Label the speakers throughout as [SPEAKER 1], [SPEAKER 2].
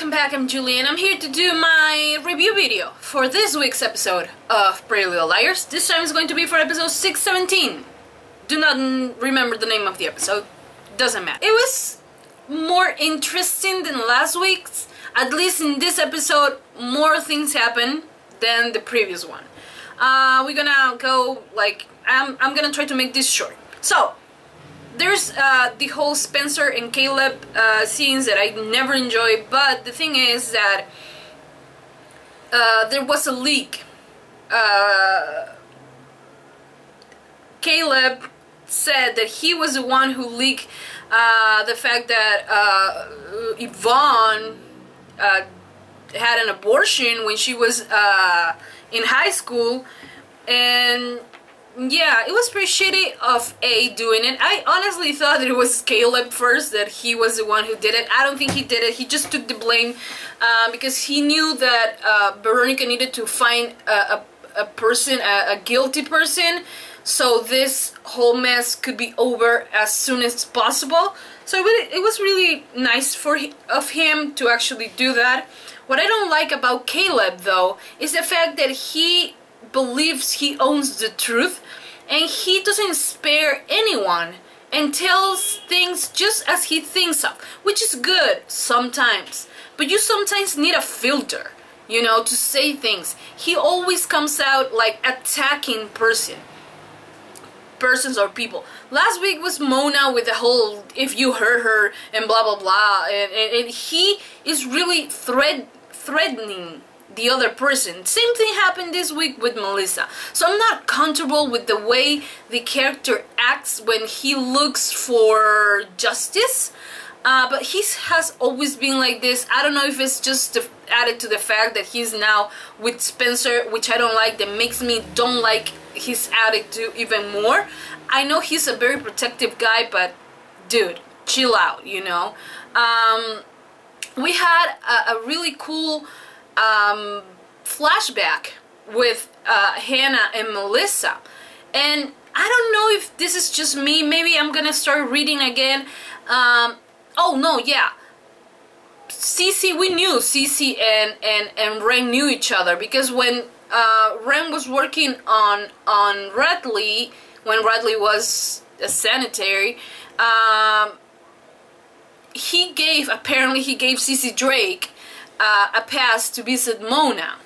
[SPEAKER 1] welcome back, I'm Julie and I'm here to do my review video for this week's episode of Pretty Little Liars. This time is going to be for episode 617. Do not remember the name of the episode, doesn't matter. It was more interesting than last week's. At least in this episode, more things happen than the previous one. We're gonna go, like, I'm gonna try to make this short. So, there's the whole Spencer and Caleb scenes that I never enjoy, but the thing is that there was a leak. Caleb said that he was the one who leaked the fact that Yvonne had an abortion when she was in high school, and yeah, it was pretty shitty of A doing it. I honestly thought that it was Caleb first, that he was the one who did it. I don't think he did it. He just took the blame because he knew that Veronica needed to find a person, a guilty person, so this whole mess could be over as soon as possible. So it was really nice of him to actually do that. What I don't like about Caleb, though, is the fact that he believes he owns the truth and he doesn't spare anyone and tells things just as he thinks of, which is good sometimes, but you sometimes need a filter, you know, to say things. He always comes out like attacking persons or people. Last week was Mona with the whole if you hurt her and blah blah blah, and he is really threatening the other person. Same thing happened this week with Melissa. So I'm not comfortable with the way the character acts when he looks for justice, but he has always been like this. I don't know if it's just added to the fact that he's now with Spencer, which I don't like, that makes me don't like his attitude even more. I know he's a very protective guy, but dude, chill out, you know. We had a really cool flashback with Hanna and Melissa, and I don't know if this is just me. Maybe I'm gonna start reading again. Oh no, yeah, Cece, we knew Cece and Ren knew each other, because when Ren was working on Radley, when Radley was a sanitary, apparently he gave Cece Drake a pass to visit Mona,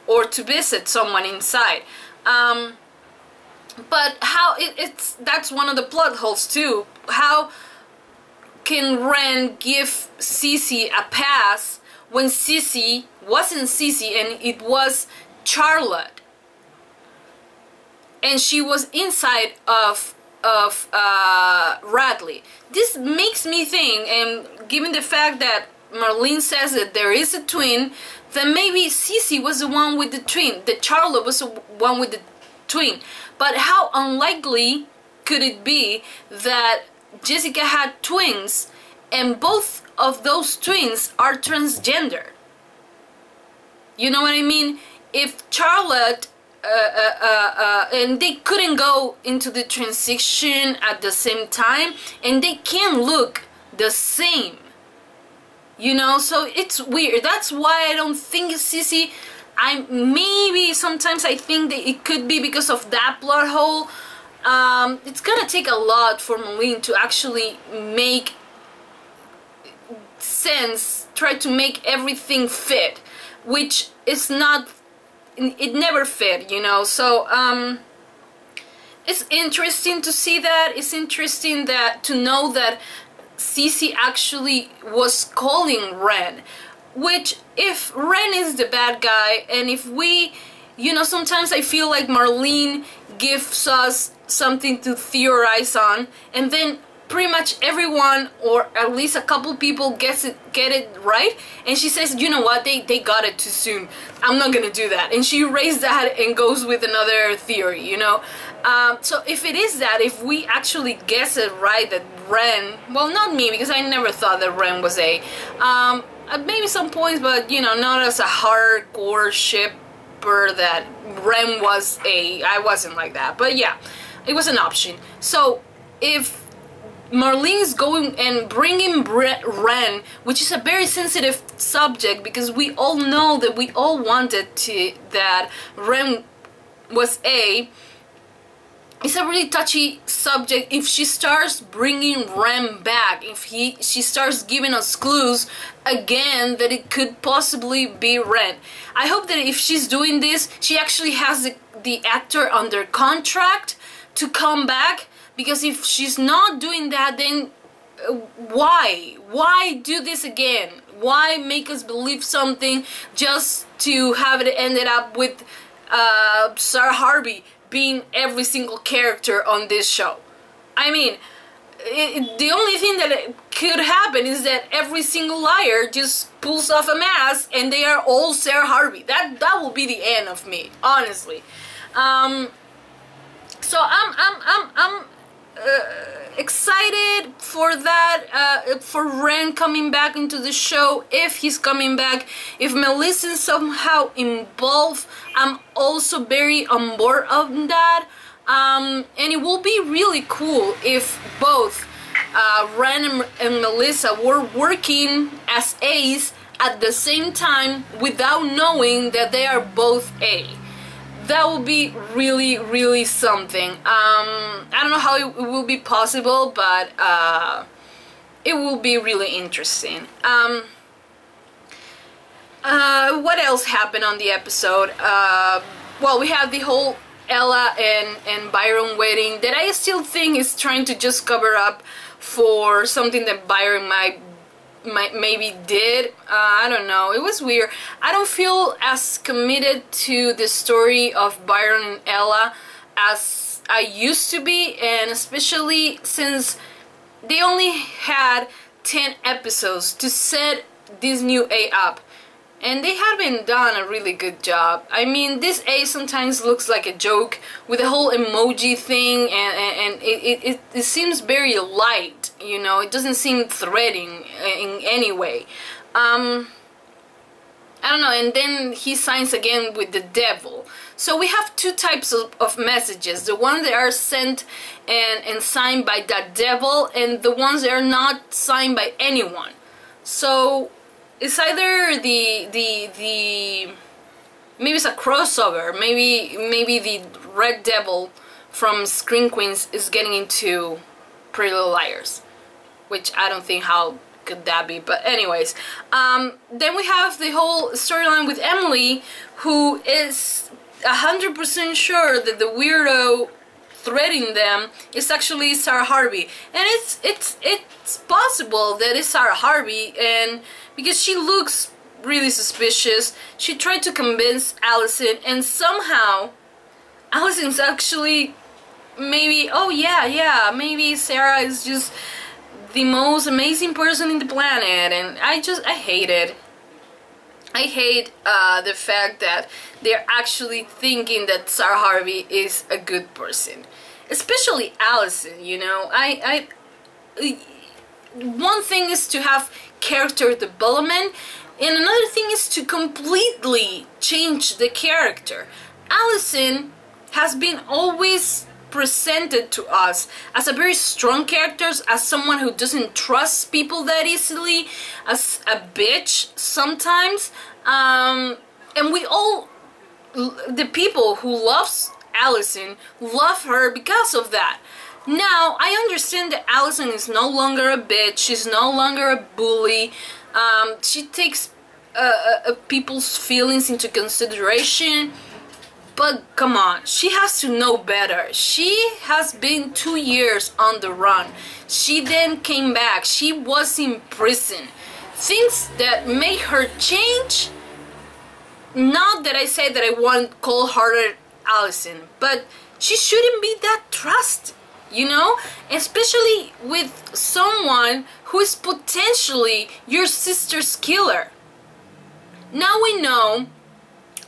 [SPEAKER 1] or to visit someone inside. But how that's one of the plot holes too. How can Ren give Cece a pass when Cece wasn't Cece and it was Charlotte, and she was inside of Radley? This makes me think, and given the fact that Marlene says that there is a twin, then maybe Cece was the one with the twin, that Charlotte was the one with the twin. But how unlikely could it be that Jessica had twins and both of those twins are transgender? You know what I mean? If Charlotte and they couldn't go into the transition at the same time, and they can look the same, you know, so it's weird. That's why I don't think it's Cece. Maybe sometimes I think that it could be because of that plot hole. It's gonna take a lot for Marlene to actually make sense, try to make everything fit, which is not, it never fit, you know. So it's interesting to see that. It's interesting that to know that Cece actually was calling Ren, which, if Ren is the bad guy, and if we, you know, sometimes I feel like Marlene gives us something to theorize on, and then pretty much everyone, or at least a couple people, get it right, and she says, you know what, they got it too soon, I'm not gonna do that, and she erased that and goes with another theory, you know. So if it is that, if we actually guess it right, that Ren, well, not me, because I never thought that Ren was a, maybe some points, but you know, not as a hardcore shipper that Ren was a, I wasn't like that, but yeah, it was an option. So if Marlene's going and bringing Ren, which is a very sensitive subject, because we all know that we all wanted that Ren was A. It's a really touchy subject. If she starts bringing Ren back, if she starts giving us clues again that it could possibly be Ren. I hope that if she's doing this, she actually has the actor under contract to come back, because if she's not doing that, then why do this again? Why make us believe something just to have it ended up with Sarah Harvey being every single character on this show? I mean, the only thing that could happen is that every single liar just pulls off a mask and they are all Sarah Harvey. That will be the end of me, honestly. So I'm excited for that, for Ren coming back into the show, if he's coming back. If Melissa's somehow involved, I'm also very on board on that. And it will be really cool if both Ren and Melissa were working as A's at the same time without knowing that they are both A. That will be really, really something. I don't know how it will be possible, but it will be really interesting. What else happened on the episode? Well, we have the whole Ella and Byron wedding that I still think is trying to just cover up for something that Byron maybe did. I don't know, it was weird. I don't feel as committed to the story of Byron and Ella as I used to be, and especially since they only had 10 episodes to set this new A up, and they haven't done a really good job. I mean, this A sometimes looks like a joke with the whole emoji thing, and it seems very light, you know. It doesn't seem threatening in any way. I don't know, and then he signs again with the devil. So we have two types of messages: the ones that are sent and signed by that devil, and the ones that are not signed by anyone. So it's either maybe it's a crossover. Maybe the Red Devil from Scream Queens is getting into Pretty Little Liars, which I don't think how could that be. But anyways, then we have the whole storyline with Emily, who is 100% sure that the weirdo threatening them is actually Sarah Harvey, and it's possible that it's Sarah Harvey, and because she looks really suspicious, she tried to convince Allison, and somehow Allison's actually maybe, oh yeah, maybe Sarah is just the most amazing person in the planet, and I hate it. I hate the fact that they're actually thinking that Sarah Harvey is a good person, especially Allison. You know, one thing is to have character development, and another thing is to completely change the character. Allison has been always presented to us as a very strong character, as someone who doesn't trust people that easily, as a bitch sometimes, and we all, the people who loves Allison, love her because of that. Now, I understand that Allison is no longer a bitch, she's no longer a bully, she takes people's feelings into consideration. But come on, she has to know better. She has been 2 years on the run. She then came back. She was in prison. Things that made her change. Not that I say that I want cold-hearted Allison, but she shouldn't be that trusted, you know? Especially with someone who is potentially your sister's killer. Now we know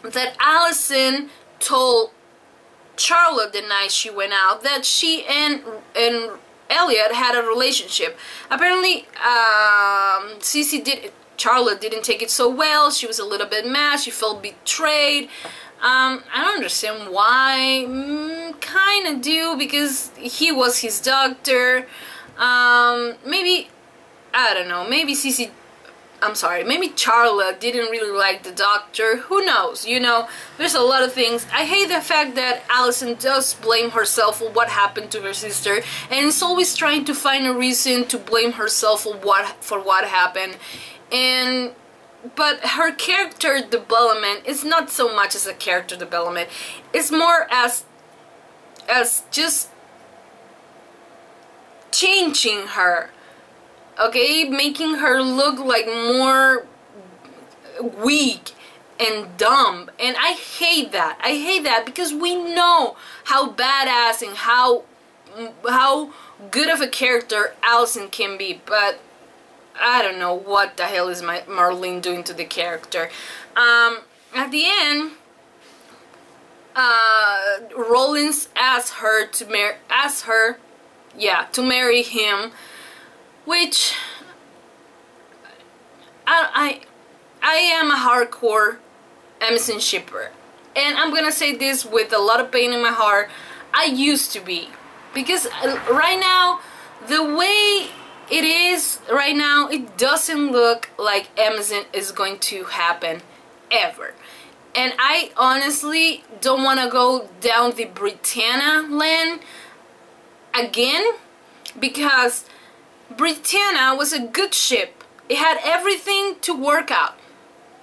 [SPEAKER 1] that Allison told Charlotte the night she went out that she and Elliot had a relationship. Apparently, Charlotte didn't take it so well. She was a little bit mad. She felt betrayed. I don't understand why. Kind of do, because he was his doctor. Maybe, I don't know. Maybe Cece I'm sorry, maybe Charlotte didn't really like the doctor. Who knows? You know, there's a lot of things. I hate the fact that Allison does blame herself for what happened to her sister, and is always trying to find a reason to blame herself for what happened. But her character development is not so much as a character development. It's more as just changing her. Okay, making her look like more weak and dumb, and I hate that. I hate that because we know how badass and how good of a character Allison can be, but I don't know what the hell is Marlene doing to the character. At the end, Rollins asked her to marry him. Which I am a hardcore Emison shipper, and I'm gonna say this with a lot of pain in my heart. I used to be, because right now, the way it is right now, it doesn't look like Emison is going to happen ever. And I honestly don't want to go down the Britannia lane again, because Britannia was a good ship. It had everything to work out.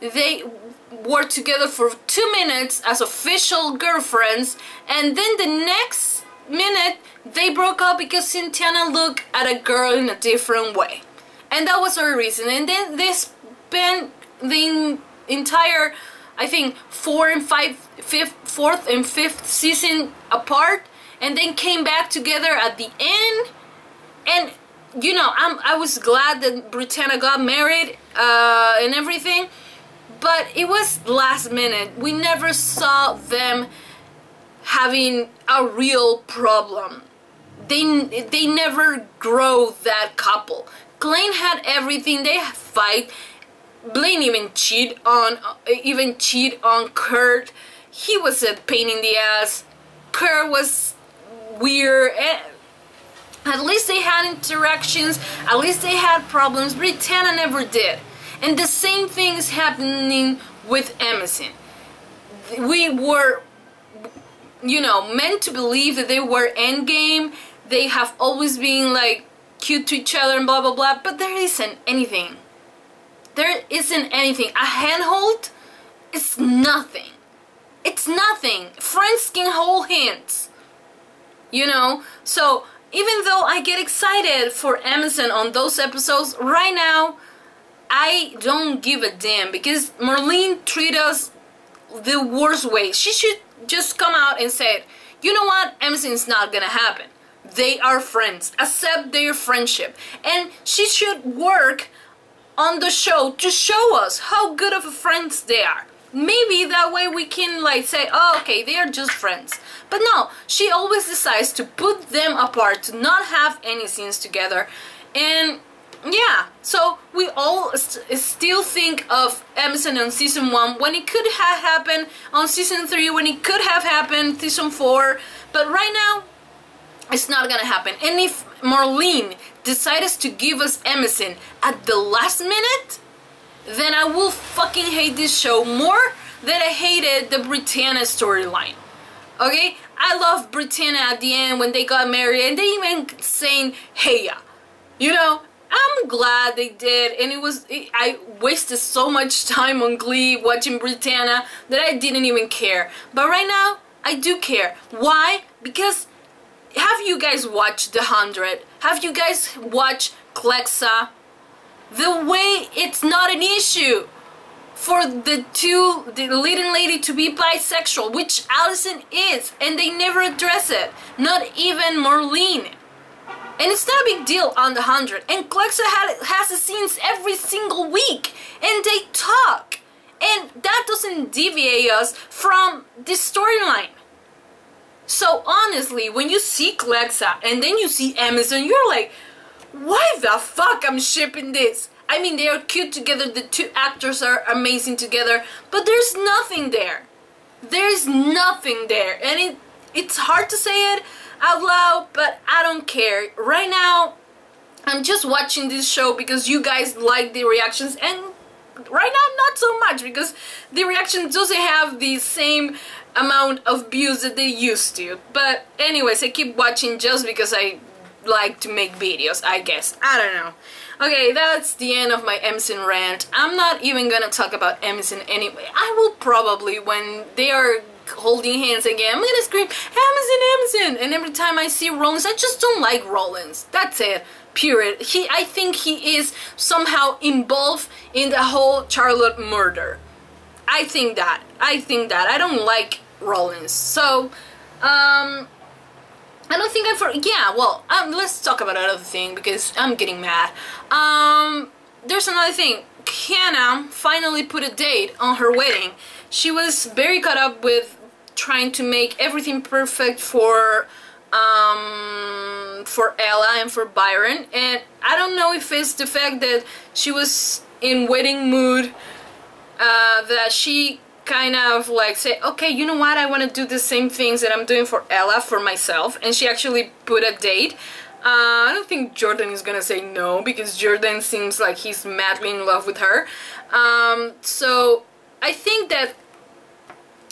[SPEAKER 1] They were together for 2 minutes as official girlfriends, and then the next minute they broke up because Santana looked at a girl in a different way. And that was her reason. And then they spent the entire, I think, fourth and fifth season apart, and then came back together at the end. And you know, I was glad that Britannia got married and everything, but it was last minute. We never saw them having a real problem. They never grow that couple. Blaine had everything. They fight. Blaine even cheat on Kurt. He was a pain in the ass. Kurt was weird. At least they had interactions, at least they had problems. Britannia never did. And the same thing is happening with Emison. We were, you know, meant to believe that they were endgame. They have always been like cute to each other and blah blah blah, but there isn't anything. There isn't anything. A handhold is nothing. It's nothing. Friends can hold hands. You know? So even though I get excited for Emison on those episodes, right now, I don't give a damn, because Marlene treats us the worst way. She should just come out and say, you know what, Emison's not gonna happen. They are friends. Accept their friendship. And she should work on the show to show us how good of friends they are. Maybe that way we can like say, oh, okay, they are just friends. But no, she always decides to put them apart, to not have any scenes together. And yeah, so we all still think of Emison on season 1 when it could have happened on season 3, when it could have happened season 4. But right now, it's not gonna happen. And if Marlene decides to give us Emison at the last minute, then I will fucking hate this show more than I hated the Britannia storyline. Okay? I love Britannia at the end when they got married, and they even saying heya. You know, I'm glad they did, and I wasted so much time on Glee watching Britannia that I didn't even care. But right now, I do care. Why? Because have you guys watched The 100? Have you guys watched Clexa? The way it's not an issue for the leading lady to be bisexual, which Allison is, and they never address it. Not even Marlene. And it's not a big deal on The 100. And Clexa has the scenes every single week, and they talk. And that doesn't deviate us from this storyline. So honestly, when you see Clexa and then you see Emison, you're like, why the fuck I'm shipping this? I mean, they are cute together, the two actors are amazing together, but there's nothing there. There's nothing there. And it's hard to say it out loud, but I don't care. Right now, I'm just watching this show because you guys like the reactions, and old. Right now, not so much, because the reaction doesn't have the same amount of views that they used to. But anyways, I keep watching just because I like to make videos, I guess. I don't know. Okay, that's the end of my Emison rant. I'm not even gonna talk about Emison anyway. I will probably, when they are holding hands again, I'm gonna scream, Emison, Emison! And every time I see Rollins, I just don't like Rollins. That's it. Period. I think he is somehow involved in the whole Charlotte murder. I think that. I don't like Rollins. So, I don't think yeah, well, let's talk about another thing, because I'm getting mad. There's another thing. Hanna finally put a date on her wedding. She was very caught up with trying to make everything perfect for Ella and for Byron, and I don't know if it's the fact that she was in wedding mood, that she kind of like say, okay, you know what, I want to do the same things that I'm doing for Ella for myself, and she actually put a date. I don't think Jordan is gonna say no, because Jordan seems like he's madly in love with her. So I think that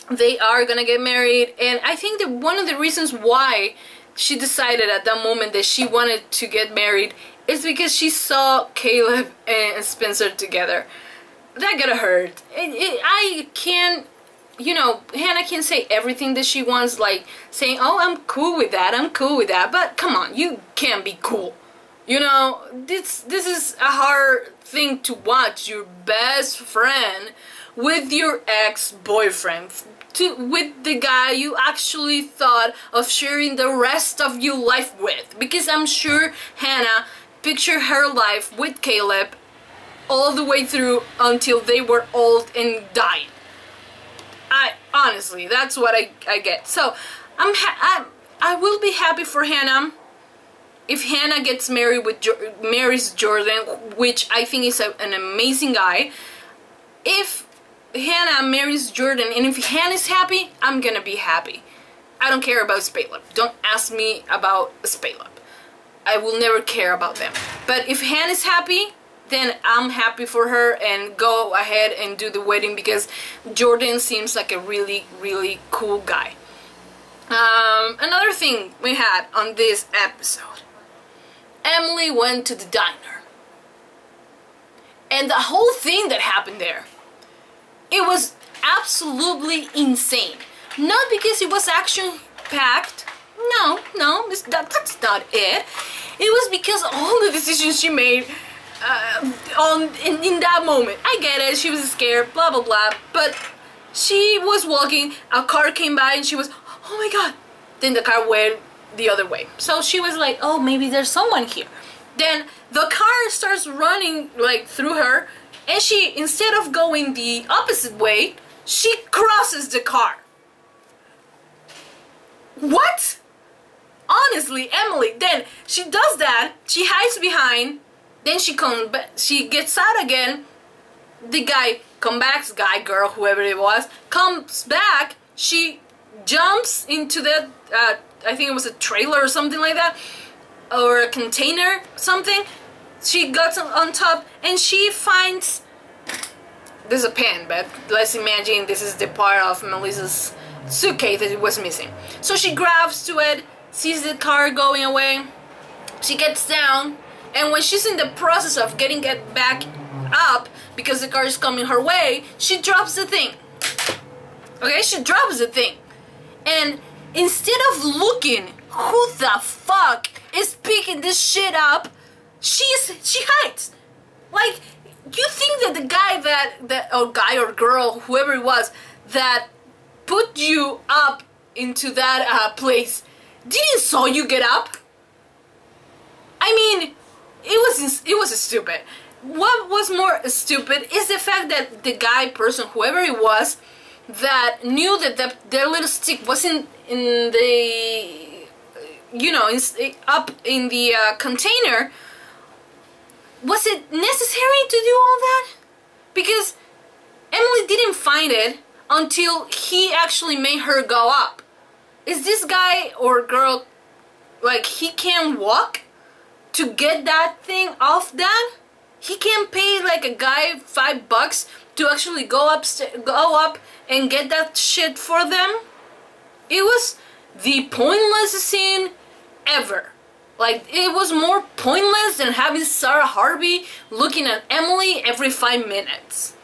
[SPEAKER 1] they are gonna get married, and I think that one of the reasons why she decided at that moment that she wanted to get married is because she saw Caleb and Spencer together. That gotta hurt. I can't, you know, Hanna can say everything that she wants, like saying, oh, I'm cool with that, but come on, you can't be cool. You know, this is a hard thing to watch your best friend with your ex-boyfriend, with the guy you actually thought of sharing the rest of your life with. Because I'm sure Hanna pictured her life with Caleb all the way through until they were old and dying. Honestly, that's what I get. So I will be happy for Hanna if Hanna gets married with marries Jordan, which I think is an amazing guy. If Hanna marries Jordan, and if Hanna's happy, I'm gonna be happy. I don't care about Spaleb. Don't ask me about Spaleb. I will never care about them. But if Hanna's happy, then I'm happy for her, and go ahead and do the wedding, because Jordan seems like a really, really cool guy. Another thing we had on this episode. Emily went to the diner. And the whole thing that happened there, it was absolutely insane. Not because it was action-packed. No, that's not it. It was because all the decisions she made in that moment. I get it, she was scared, blah blah blah, but she was walking, a car came by and she was, oh my god, then the car went the other way. So she was like, oh, maybe there's someone here. Then the car starts running like through her, and she, instead of going the opposite way, she crosses the car. What? Honestly, Emily, then she does that, she hides behind, then she gets out again, the guy comes back, guy, girl, whoever it was, comes back, she jumps into that, I think it was a trailer or something like that, or a container, something. She got on top, and she finds, there's a pen, but let's imagine this is the part of Melissa's suitcase that it was missing. So she grabs to it, sees the car going away, she gets down, and when she's in the process of getting it back up, because the car is coming her way, she drops the thing. Okay, she drops the thing. And instead of looking, who the fuck is picking this shit up, she hides. Like, you think that the guy or guy or girl, whoever it was, that put you up into that place, didn't saw you get up? I mean, it was stupid. What was more stupid is the fact that the guy, person, whoever it was, that knew that their little stick wasn't in the, you know, up in the container. Was it necessary to do all that? Because Emily didn't find it until he actually made her go up. Is this guy or girl, like, he can't walk to get that thing off that? He can't pay like a guy $5 to actually go up and get that shit for them. It was the pointless scene ever. Like, it was more pointless than having Sarah Harvey looking at Emily every 5 minutes.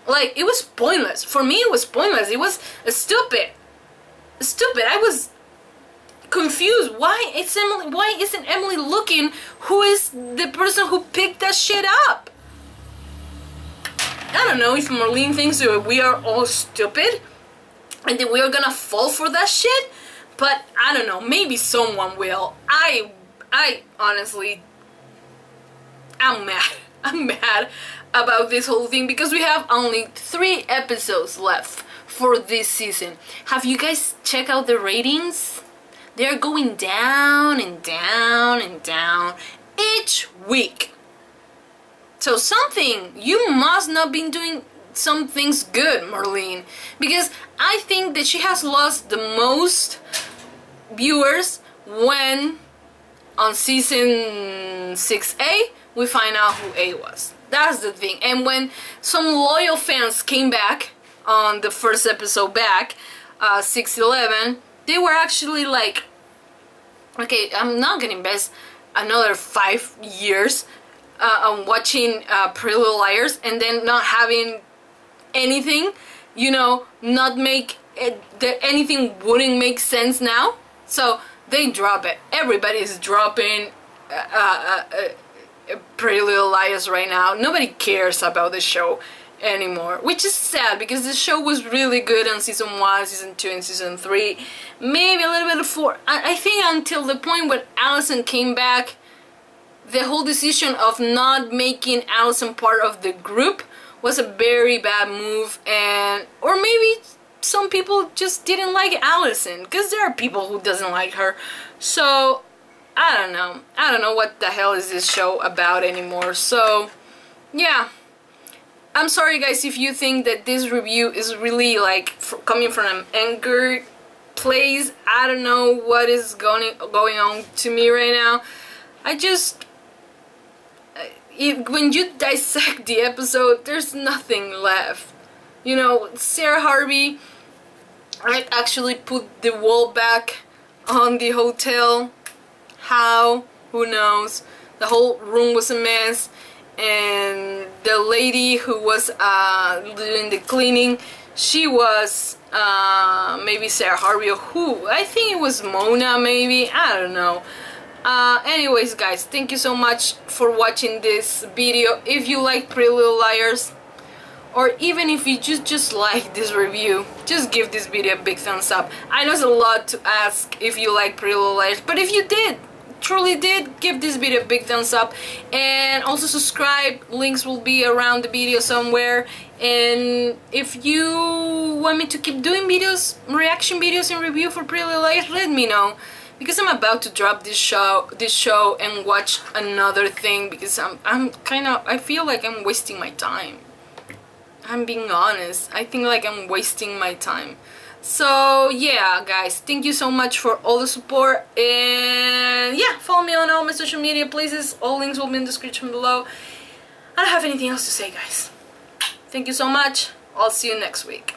[SPEAKER 1] Like, it was pointless. For me, it was pointless. It was stupid. Stupid. I was confused. Why isn't Emily looking who is the person who picked that shit up? I don't know if Marlene thinks that we are all stupid and that we are gonna fall for that shit, but I don't know, maybe someone will. I honestly, I'm mad. I'm mad about this whole thing because we have only 3 episodes left for this season. Have you guys checked out the ratings? They're going down and down and down each week. So you must not be doing some things good, Marlene, because I think that she has lost the most viewers when on season 6A we find out who A was. That's the thing. And when some loyal fans came back on the first episode back, 6/11, they were actually like, okay, I'm not gonna invest another 5 years on watching Pretty Little Liars and then not having anything, you know, not make it, anything wouldn't make sense now. So they drop it. Everybody is dropping Pretty Little Liars right now. Nobody cares about the show anymore, which is sad because the show was really good on season 1, season 2, and season 3. Maybe a little bit of 4. I think until the point when Allison came back, the whole decision of not making Allison part of the group was a very bad move, and or maybe some people just didn't like Allison because there are people who doesn't like her. So I don't know what the hell is this show about anymore. So yeah, I'm sorry guys if you think that this review is really like coming from an anger place. I don't know what is going on to me right now. I just when you dissect the episode, there's nothing left. You know, Sarah Harvey, I actually put the wall back on the hotel. How? Who knows? The whole room was a mess, and the lady who was doing the cleaning, she was maybe Sarah Harvey or who? I think it was Mona maybe, I don't know. Anyways guys, thank you so much for watching this video. If you like Pretty Little Liars, or even if you just like this review, just give this video a big thumbs up. I know it's a lot to ask if you like Pretty Little Liars, but if you truly did, give this video a big thumbs up, and also subscribe. Links will be around the video somewhere. And if you want me to keep doing videos, reaction videos and review for Pretty Little Liars, let me know, because I'm about to drop this show and watch another thing, because I feel like I'm wasting my time. I'm being honest. I think like I'm wasting my time. So yeah guys, thank you so much for all the support, and yeah, follow me on all my social media places. All links will be in the description below. I don't have anything else to say guys. Thank you so much. I'll see you next week.